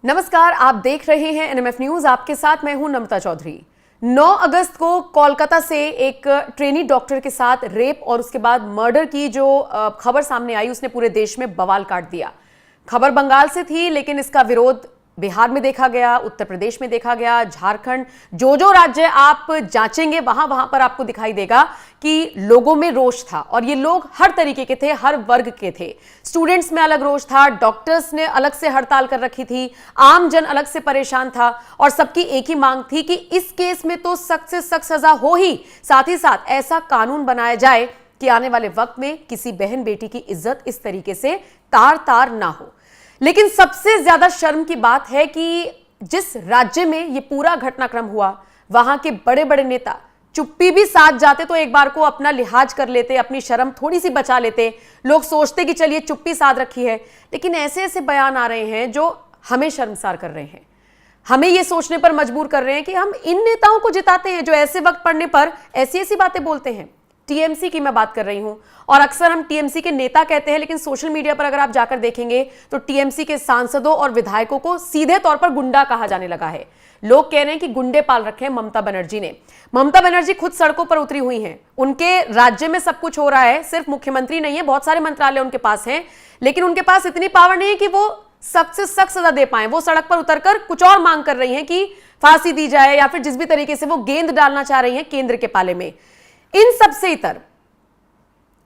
नमस्कार, आप देख रहे हैं एनएमएफ न्यूज। आपके साथ मैं हूं नम्रता चौधरी। 9 अगस्त को कोलकाता से एक ट्रेनी डॉक्टर के साथ रेप और उसके बाद मर्डर की जो खबर सामने आई, उसने पूरे देश में बवाल काट दिया। खबर बंगाल से थी, लेकिन इसका विरोध बिहार में देखा गया, उत्तर प्रदेश में देखा गया, झारखंड, जो राज्य आप जांचेंगे वहां पर आपको दिखाई देगा कि लोगों में रोष था। और ये लोग हर तरीके के थे, हर वर्ग के थे। स्टूडेंट्स में अलग रोष था, डॉक्टर्स ने अलग से हड़ताल कर रखी थी, आम जन अलग से परेशान था और सबकी एक ही मांग थी कि इस केस में तो सख्त से सख्त सजा हो ही, साथ ही साथ ऐसा कानून बनाया जाए कि आने वाले वक्त में किसी बहन बेटी की इज्जत इस तरीके से तार तार ना हो। लेकिन सबसे ज्यादा शर्म की बात है कि जिस राज्य में यह पूरा घटनाक्रम हुआ, वहां के बड़े बड़े नेता चुप्पी भी साथ जाते तो एक बार को अपना लिहाज कर लेते, अपनी शर्म थोड़ी सी बचा लेते। लोग सोचते कि चलिए चुप्पी साथ रखी है, लेकिन ऐसे ऐसे बयान आ रहे हैं जो हमें शर्मसार कर रहे हैं, हमें यह सोचने पर मजबूर कर रहे हैं कि हम इन नेताओं को जिताते हैं जो ऐसे वक्त पड़ने पर ऐसी ऐसी बातें बोलते हैं। टीएमसी की मैं बात कर रही हूं, और अक्सर हम टीएमसी के नेता कहते हैं, लेकिन सोशल मीडिया पर अगर आप जाकर देखेंगे तो टीएमसी के सांसदों और विधायकों को सीधे तौर पर गुंडा कहा जाने लगा है। लोग कह रहे हैं कि गुंडे पाल रखे हैं ममता बनर्जी ने। ममता बनर्जी खुद सड़कों पर उतरी हुई हैं, उनके राज्य में सब कुछ हो रहा है, सिर्फ मुख्यमंत्री नहीं है, बहुत सारे मंत्रालय उनके पास हैं, लेकिन उनके पास इतनी पावर नहीं है कि वो सख्त से सख्त सजा दे पाए। वो सड़क पर उतरकर कुछ और मांग कर रही हैं कि फांसी दी जाए, या फिर जिस भी तरीके से वो गेंद डालना चाह रही हैं केंद्र के पाले में। इन सबसे इतर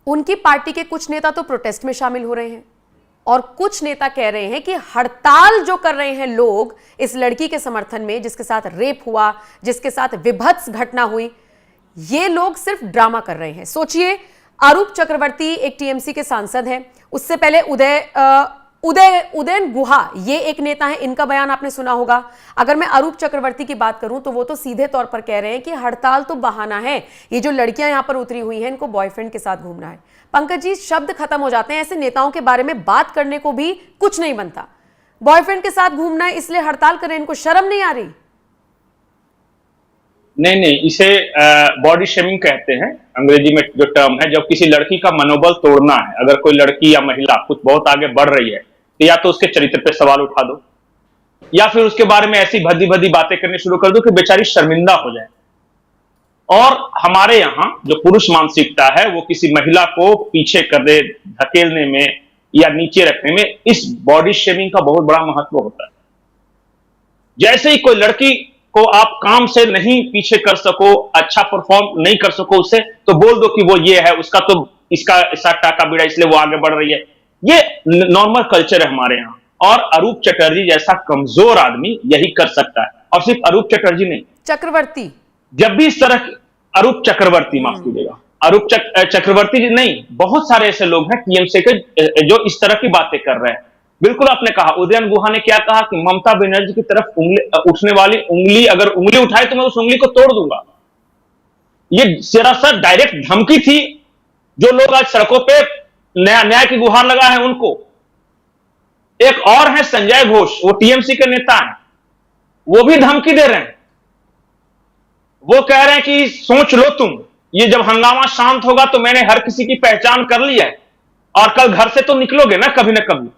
उनकी पार्टी के कुछ नेता तो प्रोटेस्ट में शामिल हो रहे हैं, और कुछ नेता कह रहे हैं कि हड़ताल जो कर रहे हैं लोग इस लड़की के समर्थन में, जिसके साथ रेप हुआ, जिसके साथ विभत्स घटना हुई, ये लोग सिर्फ ड्रामा कर रहे हैं। सोचिए, अरूप चक्रवर्ती एक टीएमसी के सांसद हैं, उससे पहले उदयन गुहा ये एक नेता है, इनका बयान आपने सुना होगा। अगर मैं अरूप चक्रवर्ती की बात करूं तो वो तो सीधे तौर पर कह रहे हैं कि हड़ताल तो बहाना है, ये जो लड़कियां यहां पर उतरी हुई हैं इनको बॉयफ्रेंड के साथ घूमना है। पंकज जी, शब्द खत्म हो जाते हैं, ऐसे नेताओं के बारे में बात करने को भी कुछ नहीं बनता। बॉयफ्रेंड के साथ घूमना है इसलिए हड़ताल करें, इनको शर्म नहीं आ रही? नहीं, इसे बॉडी शेमिंग कहते हैं, अंग्रेजी में जो टर्म है। जब किसी लड़की का मनोबल तोड़ना है, अगर कोई लड़की या महिला कुछ बहुत आगे बढ़ रही है, तो या तो उसके चरित्र पे सवाल उठा दो, या फिर उसके बारे में ऐसी भद्दी भद्दी बातें करनी शुरू कर दो कि बेचारी शर्मिंदा हो जाए। और हमारे यहां जो पुरुष मानसिकता है वो किसी महिला को पीछे कर दे, धकेलने में या नीचे रखने में, इस बॉडी शेमिंग का बहुत बड़ा महत्व होता है। जैसे ही कोई लड़की को आप काम से नहीं पीछे कर सको, अच्छा परफॉर्म नहीं कर सको उससे, तो बोल दो कि वो ये है, उसका तो इसका ऐसा टाका बीड़ा, इसलिए वो आगे बढ़ रही है। ये नॉर्मल कल्चर है हमारे यहाँ, और अरूप चटर्जी जैसा कमजोर आदमी यही कर सकता है। और सिर्फ अरूप चटर्जी नहीं, चक्रवर्ती, जब भी इस तरह, अरूप चक्रवर्ती, माफ कीजिएगा, अरूप चक्रवर्ती नहीं, बहुत सारे ऐसे लोग हैं टीएमसी के जो इस तरह की बातें कर रहे हैं। बिल्कुल आपने कहा, उदयन गुहा ने क्या कहा कि ममता बनर्जी की तरफ उठने वाली उंगली, अगर उंगली उठाए तो मैं उस उंगली को तोड़ दूंगा। ये सरासर डायरेक्ट धमकी थी। जो लोग आज सड़कों पे न्याय की गुहार लगा है उनको। एक और है संजय घोष, वो टीएमसी के नेता हैं, वो भी धमकी दे रहे हैं। वो कह रहे हैं कि सोच लो तुम, ये जब हंगामा शांत होगा तो मैंने हर किसी की पहचान कर ली है, और कल घर से तो निकलोगे ना कभी ना कभी।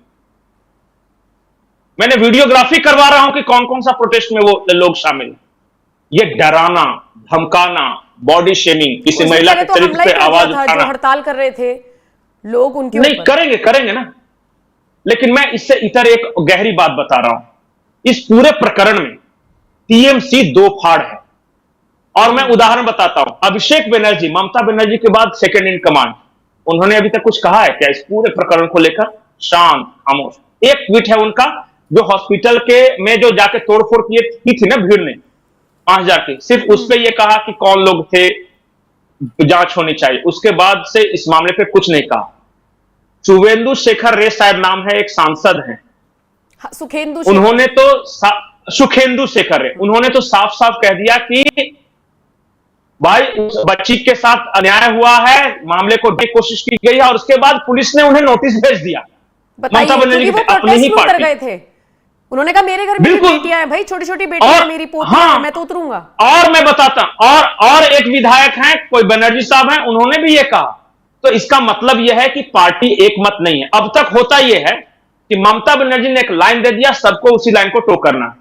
मैंने वीडियोग्राफी करवा रहा हूं कि कौन कौन सा प्रोटेस्ट में वो लोग शामिल हैं। ये डराना, धमकाना, बॉडी शेमिंग, किसी महिला के चरित्र पे आवाज उठाना, जो हड़ताल कर रहे थे लोग, उनके नहीं करेंगे ना। लेकिन मैं इससे इतर एक गहरी बात बता रहा हूं। इस पूरे प्रकरण में टीएमसी दो फाड़ है, और मैं उदाहरण बताता हूं। अभिषेक बनर्जी, ममता बनर्जी के बाद सेकंड इन कमांड, उन्होंने अभी तक कुछ कहा है क्या इस पूरे प्रकरण को लेकर? शांत, खामोश। एक ट्वीट है उनका, जो हॉस्पिटल के में जो जाके तोड़फोड़ की थी ना भीड़ ने 5000 की, सिर्फ उस पर यह कहा कि कौन लोग थे, जांच होनी चाहिए। उसके बाद से इस मामले पे कुछ नहीं कहा। शुभेंदु शेखर रे शायद नाम है, एक सांसद हैं, उन्होंने तो सुखेंदु शेखर रे, उन्होंने तो साफ साफ कह दिया कि भाई उस बच्ची के साथ अन्याय हुआ है, मामले को देखने की कोशिश की गई है, और उसके बाद पुलिस ने उन्हें नोटिस भेज दिया। ममता बनर्जी अपनी ही पार्टी गए थे, उन्होंने कहा मेरे घर में बेटियां हैं भाई, छोटी छोटी बेटियां हैं, मेरी पोती है, मैं तो उतरूंगा। और मैं बताता और एक विधायक हैं, कोई बनर्जी साहब हैं, उन्होंने भी ये कहा। तो इसका मतलब यह है कि पार्टी एक मत नहीं है। अब तक होता यह है कि ममता बनर्जी ने एक लाइन दे दिया, सबको उसी लाइन को टो करना।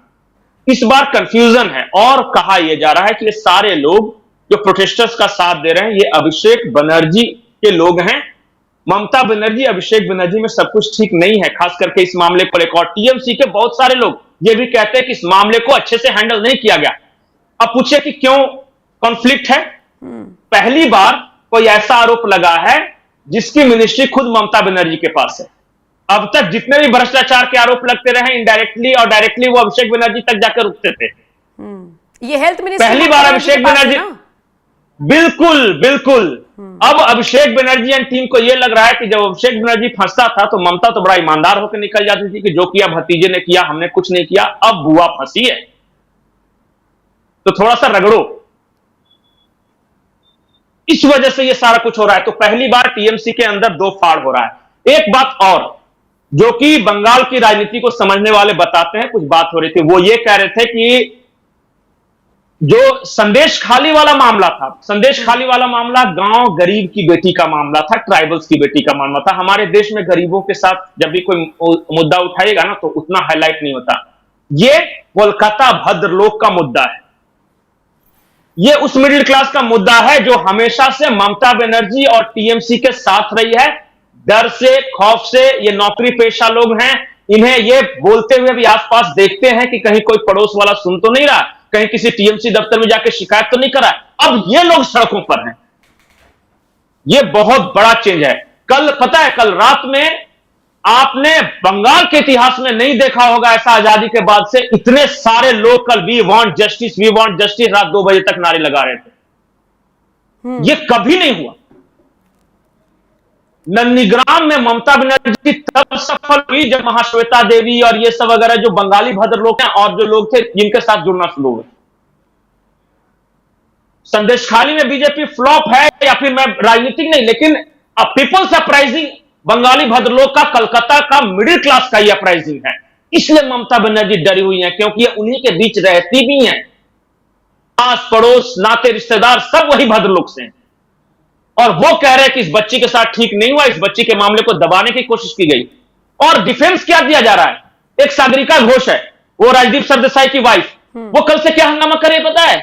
इस बार कंफ्यूजन है और कहा यह जा रहा है कि ये सारे लोग जो प्रोटेस्टर्स का साथ दे रहे हैं ये अभिषेक बनर्जी के लोग हैं। ममता बनर्जी, अभिषेक बनर्जी में सब कुछ ठीक नहीं है, खास करके इस मामले को लेकर। टीएमसी के बहुत सारे लोग ये भी कहते हैं कि इस मामले को अच्छे से हैंडल नहीं किया गया। अब पूछिए कि क्यों कॉन्फ्लिक्ट है। पहली बार कोई ऐसा आरोप लगा है जिसकी मिनिस्ट्री खुद ममता बनर्जी के पास है। अब तक जितने भी भ्रष्टाचार के आरोप लगते रहे, इनडायरेक्टली और डायरेक्टली वो अभिषेक बनर्जी तक जाकर रुकते थे। ये हेल्थ मिनिस्टर पहली बार अभिषेक बनर्जी, बिल्कुल बिल्कुल। अब अभिषेक बनर्जी एंड टीम को यह लग रहा है कि जब अभिषेक बनर्जी फंसता था तो ममता तो बड़ा ईमानदार होकर निकल जाती थी कि जो किया भतीजे ने किया, हमने कुछ नहीं किया। अब बुआ फंसी है तो थोड़ा सा रगड़ो, इस वजह से यह सारा कुछ हो रहा है। तो पहली बार टीएमसी के अंदर दो फाड़ हो रहा है। एक बात और जो कि बंगाल की राजनीति को समझने वाले बताते हैं, कुछ बात हो रही थी, वो ये कह रहे थे कि जो संदेश खाली वाला मामला था, संदेश खाली वाला मामला गांव गरीब की बेटी का मामला था, ट्राइबल्स की बेटी का मामला था। हमारे देश में गरीबों के साथ जब भी कोई मुद्दा उठाएगा ना तो उतना हाईलाइट नहीं होता। ये कोलकाता भद्रलोक का मुद्दा है, ये उस मिडिल क्लास का मुद्दा है जो हमेशा से ममता बनर्जी और टीएमसी के साथ रही है। डर से, खौफ से, ये नौकरी पेशा लोग हैं, इन्हें ये बोलते हुए भी आसपास देखते हैं कि कहीं कोई पड़ोस वाला सुन तो नहीं रहा, कहीं किसी टीएमसी दफ्तर में जाके शिकायत तो नहीं करा। अब ये लोग सड़कों पर हैं। ये बहुत बड़ा चेंज है। कल पता है, कल रात में आपने बंगाल के इतिहास में नहीं देखा होगा ऐसा, आजादी के बाद से इतने सारे लोग कल we want justice, we want justice रात 2 बजे तक नारे लगा रहे थे। ये कभी नहीं हुआ। नंदीग्राम में ममता बनर्जी तब सफल हुई जब महाश्वेता देवी और ये सब वगैरह जो बंगाली भद्रलोक हैं और जो लोग थे जिनके साथ जुड़ना शुरू हुए। संदेश खाली में बीजेपी फ्लॉप है या फिर मैं राजनीतिक नहीं, लेकिन पीपल्स अपराइजिंग बंगाली भद्रलोक का, कलकत्ता का मिडिल क्लास का ये अपराइजिंग है। इसलिए ममता बनर्जी डरी हुई है क्योंकि ये उन्हीं के बीच रहती भी हैं। आस पड़ोस, नाते, रिश्तेदार सब वही भद्रलोक से हैं और वो कह रहे हैं कि इस बच्ची के साथ ठीक नहीं हुआ, इस बच्ची के मामले को दबाने की कोशिश की गई। और डिफेंस क्या दिया जा रहा है? एक सागरिका घोष है, वो राजदीप सरदेसाई की वाइफ, वो कल से क्या हंगामा करे पता है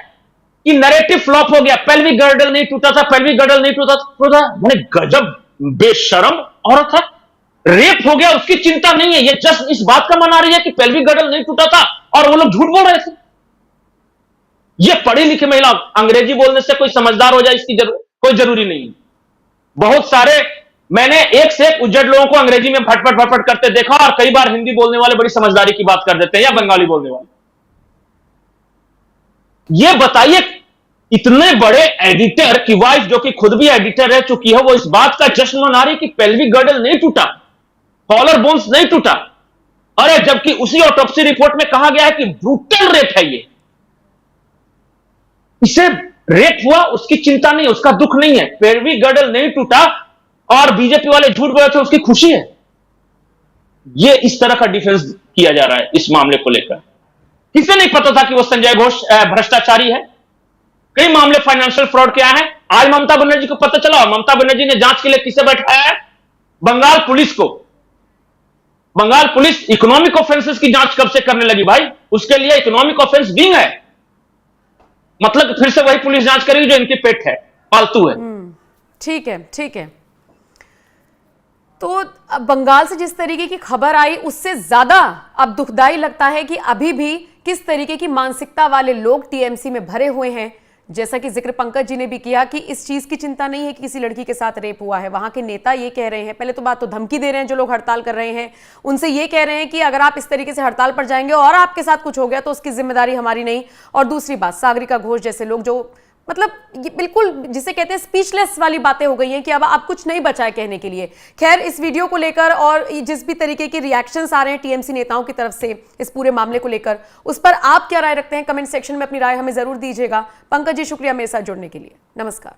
कि नैरेटिव फ्लॉप हो गया, पेल्विक गर्डल नहीं टूटा था, पेल्विक गर्डल नहीं टूटा। मैंने गजब बेशरम औरत है, रेप हो गया उसकी चिंता नहीं है, ये जस्ट इस बात का मना रही है कि पेल्विक गर्डल नहीं टूटा था और वो लोग झूठ बोल रहे थे। ये पढ़ी लिखी महिला, अंग्रेजी बोलने से कोई समझदार हो जाए इसकी कोई जरूरी नहीं। बहुत सारे मैंने एक से एक उज्जड लोगों को अंग्रेजी में फटफट करते देखा और कई बार हिंदी बोलने वाले बड़ी समझदारी की बात कर देते हैं या बंगाली बोलने वाले। ये बताइए, इतने बड़े एडिटर की वाइफ जो कि खुद भी एडिटर रह चुकी है, वो इस बात का जश्न मना रही कि पेल्विक गर्डल नहीं टूटा, कॉलर बोन्स नहीं टूटा। अरे जबकि उसी ऑटोप्सी रिपोर्ट में कहा गया है कि ब्रूटल रेप है ये, इसे रेप हुआ उसकी चिंता नहीं है, उसका दुख नहीं है। पेल्विक गर्डल नहीं टूटा और बीजेपी वाले झूठ बोले थे उसकी खुशी है। ये इस तरह का डिफेंस किया जा रहा है इस मामले को लेकर। किसे नहीं पता था कि वो संजय घोष भ्रष्टाचारी है? कई मामले फाइनेंशियल फ्रॉड के आए हैं, आज ममता बनर्जी को पता चला और ममता बनर्जी ने जांच के लिए किसे बैठाया है? बंगाल पुलिस को। बंगाल पुलिस इकोनॉमिक ऑफेंसेस की जांच कब से करने लगी भाई? उसके लिए इकोनॉमिक ऑफेंस विंग है, मतलब फिर से वही पुलिस जांच करेगी जो इनके पेट है, पालतू है। ठीक है, ठीक है। तो बंगाल से जिस तरीके की खबर आई उससे ज्यादा अब दुखदाई लगता है कि अभी भी किस तरीके की मानसिकता वाले लोग टीएमसी में भरे हुए हैं। जैसा कि जिक्र पंकज जी ने भी किया कि इस चीज की चिंता नहीं है कि किसी लड़की के साथ रेप हुआ है। वहां के नेता ये कह रहे हैं, पहले तो बात तो धमकी दे रहे हैं जो लोग हड़ताल कर रहे हैं, उनसे ये कह रहे हैं कि अगर आप इस तरीके से हड़ताल पर जाएंगे और आपके साथ कुछ हो गया तो उसकी जिम्मेदारी हमारी नहीं। और दूसरी बात, सागरिका घोष जैसे लोग जो मतलब ये बिल्कुल जिसे कहते हैं स्पीचलेस वाली बातें हो गई हैं कि अब आप कुछ नहीं बचा है कहने के लिए। खैर, इस वीडियो को लेकर और जिस भी तरीके के रिएक्शंस आ रहे हैं टीएमसी नेताओं की तरफ से इस पूरे मामले को लेकर, उस पर आप क्या राय रखते हैं? कमेंट सेक्शन में अपनी राय हमें जरूर दीजिएगा। पंकज जी, शुक्रिया मेरे साथ जुड़ने के लिए। नमस्कार।